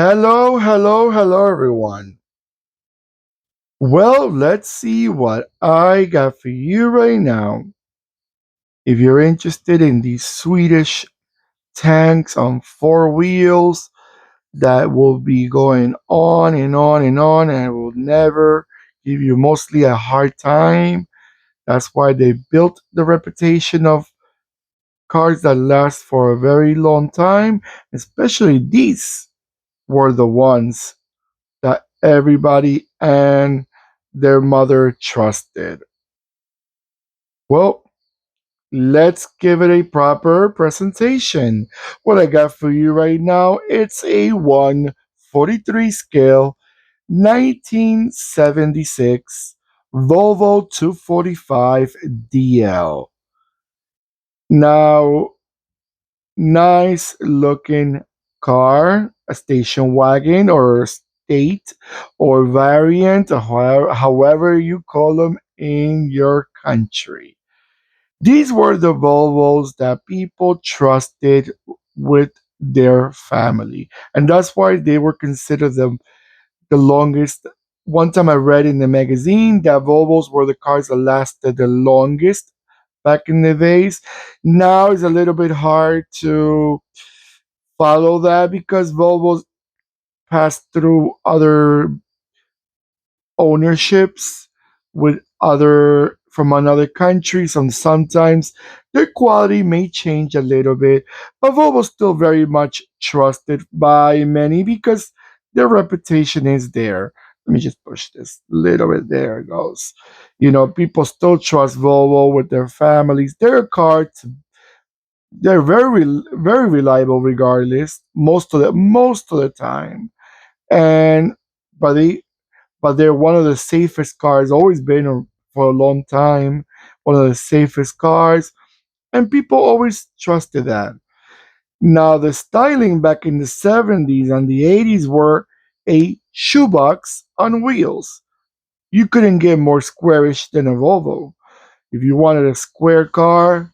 Hello, hello, hello, everyone. Well, let's see what I got for you right now. If you're interested in these Swedish tanks on four wheels that will be going on and on and on and will never give you mostly a hard time, that's why they built the reputation of cars that last for a very long time, especially these were the ones that everybody and their mother trusted. Well, let's give it a proper presentation. What I got for you right now, it's a 143 scale 1976 Volvo 245 DL. Now, nice looking car, a station wagon or state or variant, or however you call them in your country. These were the Volvos that people trusted with their family, and that's why they were considered the longest. One time I read in the magazine that Volvos were the cars that lasted the longest back in the days. Now it's a little bit hard to follow that because Volvos passed through other ownerships with other from another countries, and sometimes their quality may change a little bit, but Volvo's still very much trusted by many because their reputation is there. Let me just push this a little bit. There it goes. People still trust Volvo with their families. Their cars, they're very reliable regardless, most of the time. And but they're one of the safest cars, always been for a long time, one of the safest cars, and people always trusted that. Now, the styling back in the 70s and the 80s were a shoebox on wheels. You couldn't get more squarish than a Volvo. If you wanted a square car,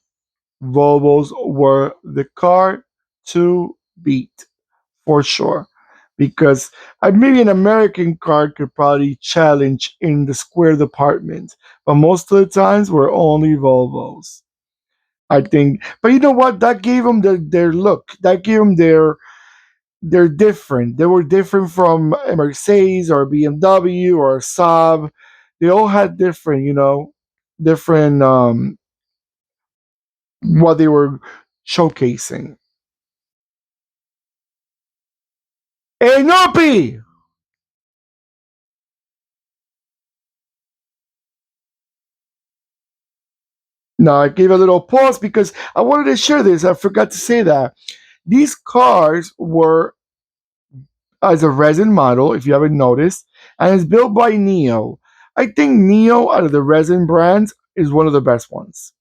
Volvos were the car to beat for sure. Because maybe an American car could probably challenge in the square department, but most of the times we're only Volvos. I think, but you know what? That gave them their look. That gave them they're different. They were different from a Mercedes or a BMW or a Saab. They all had different, different what they were showcasing. Hey, Nopi! No, I gave a little pause because I wanted to share this. I forgot to say that. These cars were as a resin model, if you haven't noticed, and it's built by Neo. I think Neo, out of the resin brands, is one of the best ones.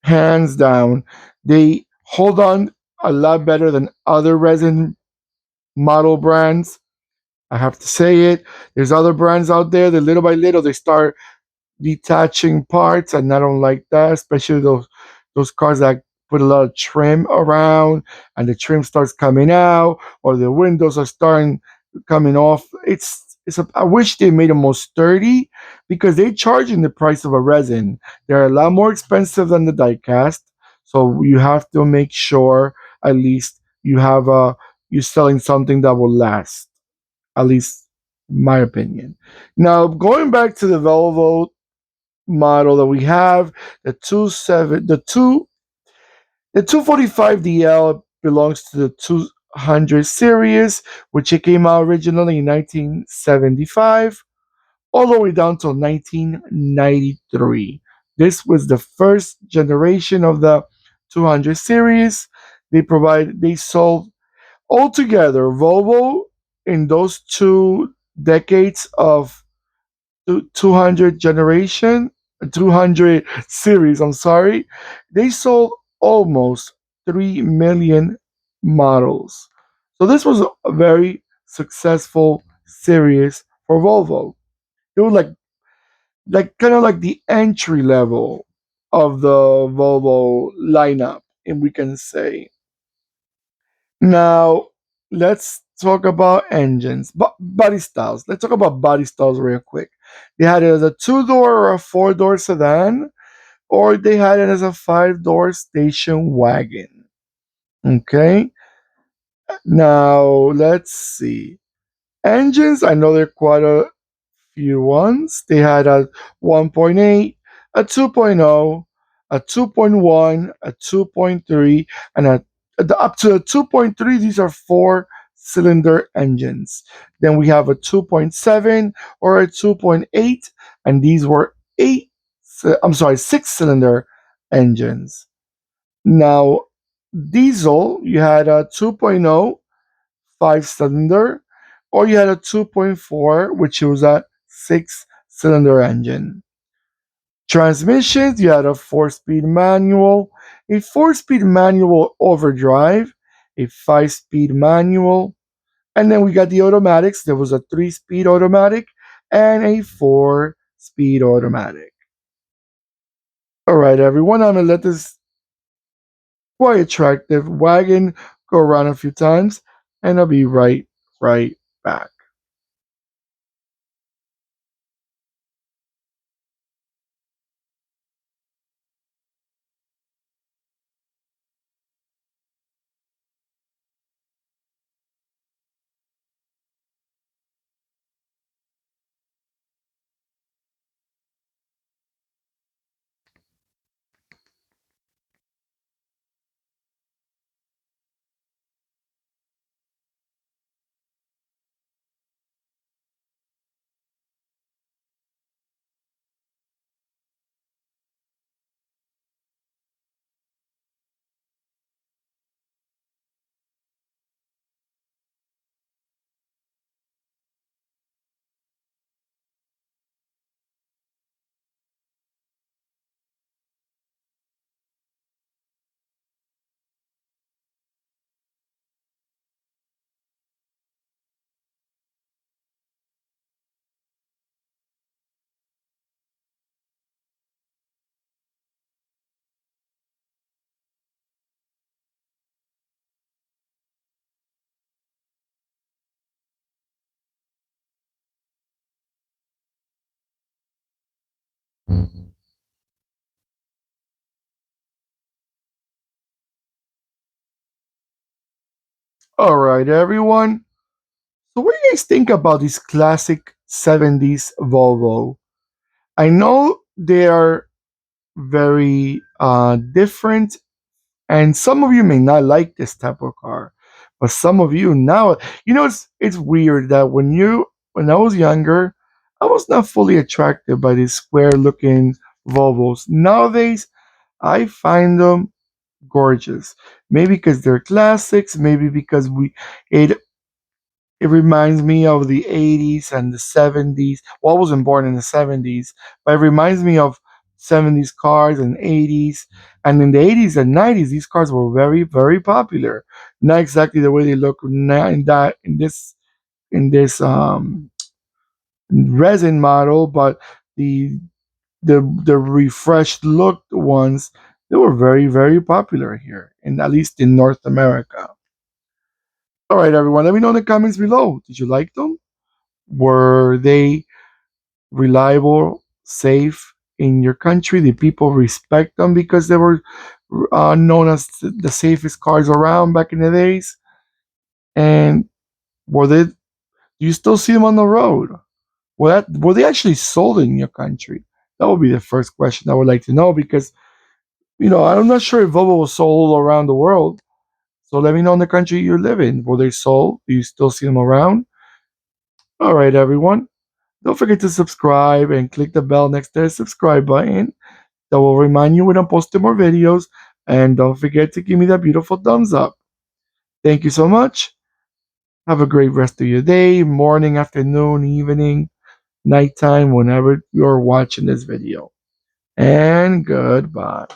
Hands down. They hold on a lot better than other resin model brands. I have to say it. There's other brands out there that little by little they start detaching parts, and I don't like that, especially those cars that put a lot of trim around, and the trim starts coming out, or the windows are starting coming off. I wish they made them more sturdy because they charge in the price of a resin. They're a lot more expensive than the die cast, so you have to make sure at least you're selling something that will last. At least my opinion. Now going back to the Volvo model that we have, the 245 DL belongs to the 200 series, which it came out originally in 1975, all the way down till 1993. This was the first generation of the 200 series. They sold altogether Volvo in those 2 decades of 200 generation, 200 series, I'm sorry, they sold almost 3 million models. So this was a very successful series for Volvo. It was like kind of like the entry level of the Volvo lineup, and we can say. Now, let's talk about engines, but body styles. Let's talk about body styles real quick. They had it as a two-door or a four-door sedan, or they had it as a five-door station wagon. Okay, now let's see. Engines, I know there are quite a few ones. They had a 1.8, a 2.0, a 2.1, a 2.3, and up to a 2.3. These are four-cylinder engines. Then we have a 2.7 or a 2.8, and these were six-cylinder engines. Now, diesel, you had a 2.0 five-cylinder, or you had a 2.4, which was a six-cylinder engine. Transmissions, you had a four-speed manual, a four-speed manual overdrive, a five-speed manual, and then we got the automatics. There was a three-speed automatic and a four-speed automatic. All right, everyone, I'm gonna let this quite attractive wagon go around a few times, and I'll be right back. All right, everyone. So, what do you guys think about this classic 70s Volvo? I know they are very different, and some of you may not like this type of car, but some of you now, it's weird that when I was younger, I was not fully attracted by these square looking Volvos. Nowadays, I find them gorgeous. Maybe because they're classics, maybe because we it it reminds me of the 80s and the 70s. Well, I wasn't born in the 70s, but it reminds me of 70s cars and 80s. And in the 80s and 90s, these cars were very, very popular. Not exactly the way they look now in this resin model, but the the refreshed looked ones, they were very, very popular here, and at least in North America. All right, everyone, let me know in the comments below. Did you like them? Were they reliable, safe in your country? Did people respect them because they were known as the safest cars around back in the days? And were they? Do you still see them on the road? Were they actually sold in your country? That would be the first question I would like to know because I'm not sure if Volvo was sold all around the world. So let me know in the country you live in. Were they sold? Do you still see them around? All right, everyone. Don't forget to subscribe and click the bell next to the subscribe button. That will remind you when I'm posting more videos. And don't forget to give me that beautiful thumbs up. Thank you so much. Have a great rest of your day, morning, afternoon, evening, nighttime, whenever you're watching this video. And goodbye.